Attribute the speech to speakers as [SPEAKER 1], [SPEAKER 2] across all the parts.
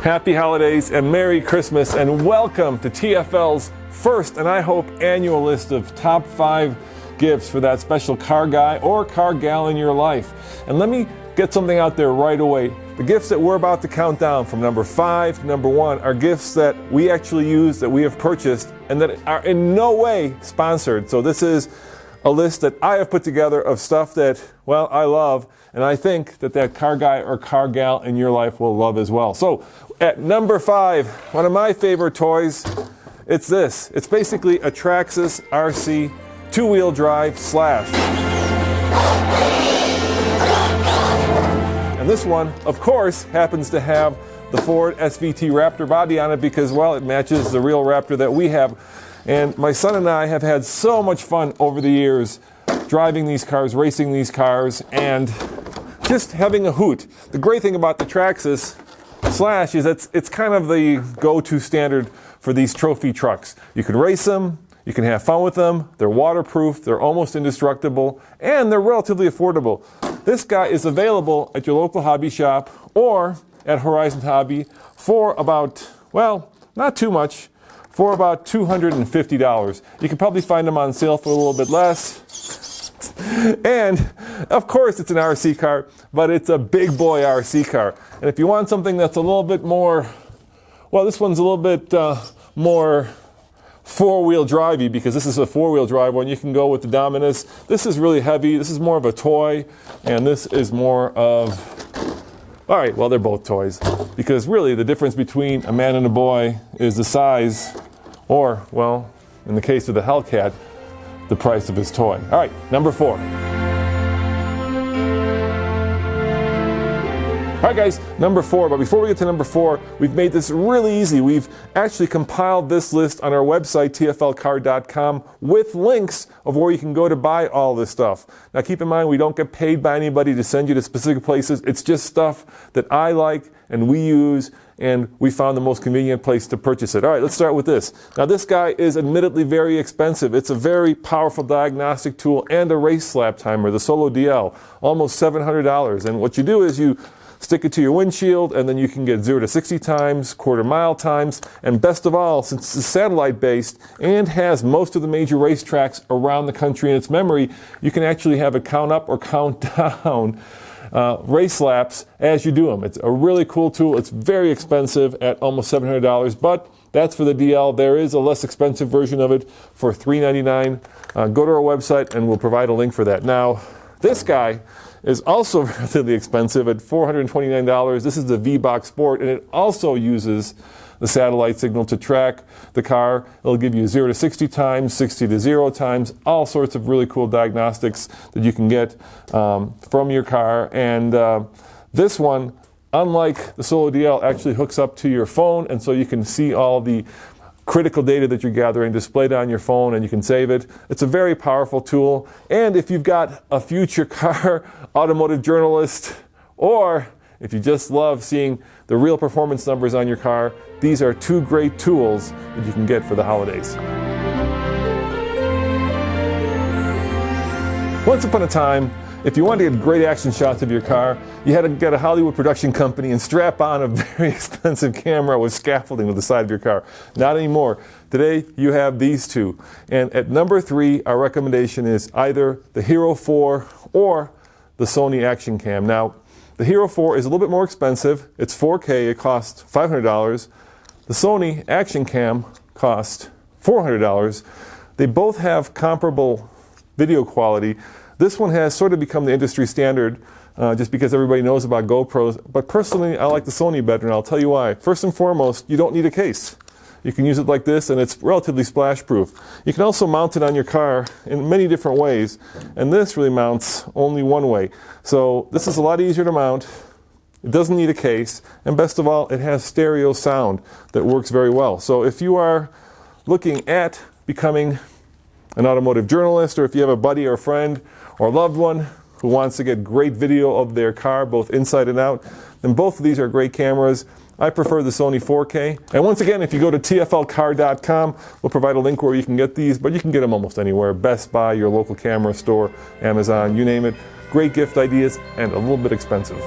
[SPEAKER 1] Happy holidays and Merry Christmas, and welcome to TFL's first and I hope annual list of top 5 gifts for that special car guy or car gal in your life. And let me get something out there right away. The gifts that we're about to count down from number 5 to number 1 are gifts that we actually use, that we have purchased, and that are in no way sponsored. So this is a list that I have put together of stuff that, well, I love, and I think that that car guy or car gal in your life will love as well. So at number 5, one of my favorite toys, it's this. It's basically a Traxxas RC 2-wheel drive slash. And this one, of course, happens to have the Ford SVT Raptor body on it because, well, it matches the real Raptor that we have. And my son and I have had so much fun over the years driving these cars, racing these cars, and just having a hoot. The great thing about the Traxxas Slash is that it's kind of the go-to standard for these trophy trucks. You can race them, you can have fun with them, they're waterproof, they're almost indestructible, and they're relatively affordable. This guy is available at your local hobby shop or at Horizon Hobby for about, well, not too much, for about $250. You can probably find them on sale for a little bit less. And of course it's an RC car, but it's a big boy RC car. And if you want something that's a little bit more, well, this one's a little bit more four-wheel drivey, because this is a four-wheel drive one. You can go with the Dominus. This is really heavy. This is more of a toy, and this is more of, all right, well, they're both toys, because really the difference between a man and a boy is the size, or, well, in the case of the Hellcat, the price of his toy. All right, number 4. All right, guys, number 4. But before we get to number 4, we've made this really easy. We've actually compiled this list on our website, tflcar.com, with links of where you can go to buy all this stuff. Now, keep in mind, we don't get paid by anybody to send you to specific places. It's just stuff that I like and we use, and we found the most convenient place to purchase it. All right, let's start with this. Now, this guy is admittedly very expensive. It's a very powerful diagnostic tool and a race slap timer, the Solo DL, almost $700. And what you do is you stick it to your windshield, and then you can get 0 to 60 times, quarter-mile times, and best of all, since it's satellite-based and has most of the major racetracks around the country in its memory, you can actually have it count up or count down race laps as you do them. It's a really cool tool. It's very expensive at almost $700, but that's for the DL. There is a less expensive version of it for $399. Go to our website, and we'll provide a link for that. Now, this guy is also relatively expensive at $429. This is the VBOX Sport, and it also uses the satellite signal to track the car. It'll give you 0 to 60 times, 60 to 0 times, all sorts of really cool diagnostics that you can get from your car. And this one, unlike the Solo DL, actually hooks up to your phone, and so you can see all the critical data that you're gathering displayed on your phone, and you can save it. It's a very powerful tool. And if you've got a future car automotive journalist, or if you just love seeing the real performance numbers on your car, these are 2 great tools that you can get for the holidays. Once upon a time, if you wanted to get great action shots of your car, you had to get a Hollywood production company and strap on a very expensive camera with scaffolding to the side of your car. Not anymore. Today, you have these two. And at number 3, our recommendation is either the Hero 4 or the Sony Action Cam. Now, the Hero 4 is a little bit more expensive. It's 4K. It costs $500. The Sony Action Cam costs $400. They both have comparable video quality. This one has sort of become the industry standard just because everybody knows about GoPros. But personally, I like the Sony better, and I'll tell you why. First and foremost, you don't need a case. You can use it like this, and it's relatively splash-proof. You can also mount it on your car in many different ways, and this really mounts only one way. So this is a lot easier to mount. It doesn't need a case, and best of all, it has stereo sound that works very well. So if you are looking at becoming an automotive journalist, or if you have a buddy or friend or loved one who wants to get great video of their car, both inside and out, then both of these are great cameras. I prefer the Sony 4K. And once again, if you go to tflcar.com, we'll provide a link where you can get these, but you can get them almost anywhere. Best Buy, your local camera store, Amazon, you name it. Great gift ideas and a little bit expensive.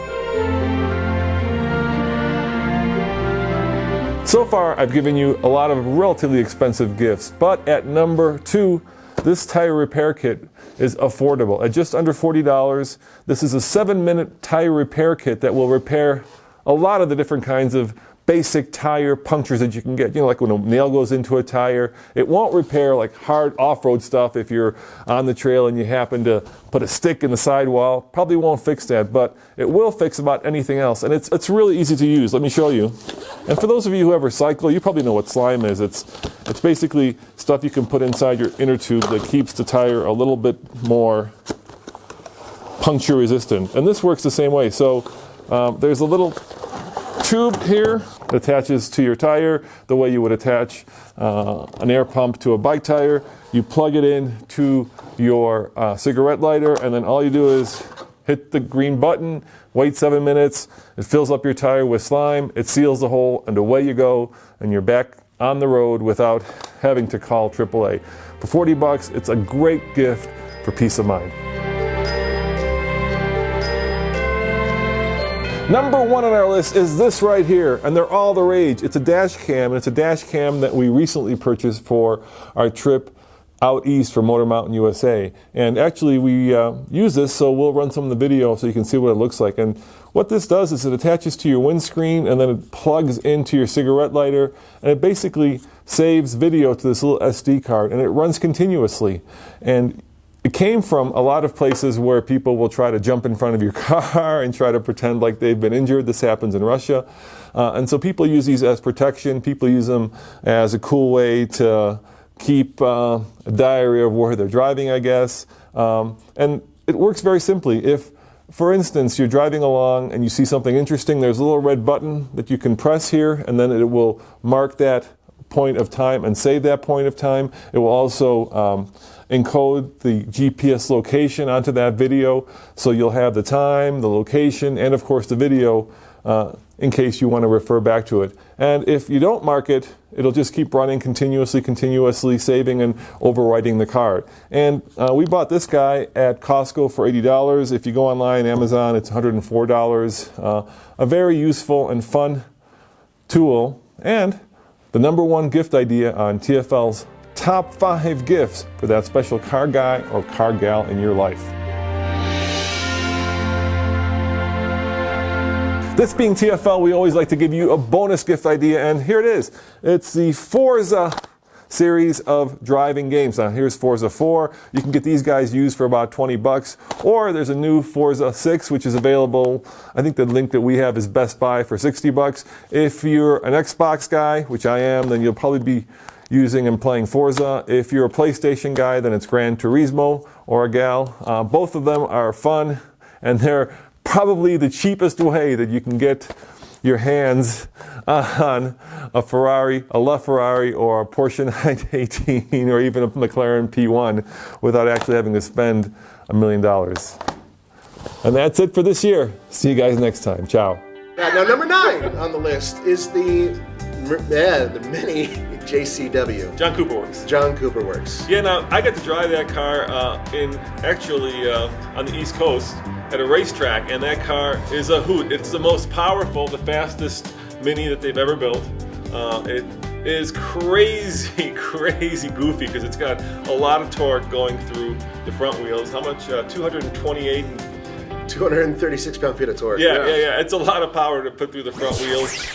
[SPEAKER 1] So far, I've given you a lot of relatively expensive gifts, but at number 2, this tire repair kit is affordable. At just under $40, this is a 7-minute tire repair kit that will repair a lot of the different kinds of basic tire punctures that you can get. You know, like when a nail goes into a tire. It won't repair like hard off-road stuff if you're on the trail and you happen to put a stick in the sidewall. Probably won't fix that, but it will fix about anything else. And it's really easy to use. Let me show you. And for those of you who ever cycle, you probably know what slime is. It's basically stuff you can put inside your inner tube that keeps the tire a little bit more puncture resistant. And this works the same way. So there's a little tube here that attaches to your tire the way you would attach an air pump to a bike tire. You plug it in to your cigarette lighter, and then all you do is hit the green button, wait 7 minutes, it fills up your tire with slime, it seals the hole, and away you go, and you're back on the road without having to call AAA. For 40 bucks, it's a great gift for peace of mind. Number 1 on our list is this right here, and they're all the rage. It's a dash cam, and it's a dash cam that we recently purchased for our trip out east for Motor Mountain USA. And actually we use this, so we'll run some of the video so you can see what it looks like. And what this does is it attaches to your windscreen, and then it plugs into your cigarette lighter, and it basically saves video to this little SD card, and it runs continuously. And it came from a lot of places where people will try to jump in front of your car and try to pretend like they've been injured. This happens in Russia. And so people use these as protection. People use them as a cool way to keep a diary of where they're driving, I guess. And it works very simply. If, for instance, you're driving along and you see something interesting, there's a little red button that you can press here, and then it will mark that point of time and save that point of time. It will also encode the GPS location onto that video, so you'll have the time, the location, and of course the video in case you want to refer back to it. And if you don't mark it, it'll just keep running continuously, saving and overwriting the card. And we bought this guy at Costco for $80. If you go online, Amazon, it's $104. A very useful and fun tool, and the number 1 gift idea on TFL's top 5 gifts for that special car guy or car gal in your life. This being TFL, we always like to give you a bonus gift idea, and here it is. It's the Forza series of driving games. Now here's Forza 4. You can get these guys used for about 20 bucks, or there's a new Forza 6 which is available. I think the link that we have is Best Buy for 60 bucks. If you're an Xbox guy, which I am, then you'll probably be using and playing Forza. If you're a PlayStation guy, then it's Gran Turismo or a gal. Both of them are fun, and they're probably the cheapest way that you can get your hands on a Ferrari, a LaFerrari, or a Porsche 918, or even a McLaren P1 without actually having to spend $1 million. And that's it for this year. See you guys next time. Ciao.
[SPEAKER 2] Now number 9 on the list is the Mini JCW.
[SPEAKER 1] John Cooper Works.
[SPEAKER 2] John Cooper Works.
[SPEAKER 1] Yeah, now I got to drive that car on the East Coast at a racetrack, and that car is a hoot. It's the most powerful, the fastest Mini that they've ever built. It is crazy goofy because it's got a lot of torque going through the front wheels. How much? 228 and
[SPEAKER 2] 236 pound-feet of torque.
[SPEAKER 1] Yeah. It's a lot of power to put through the front wheels.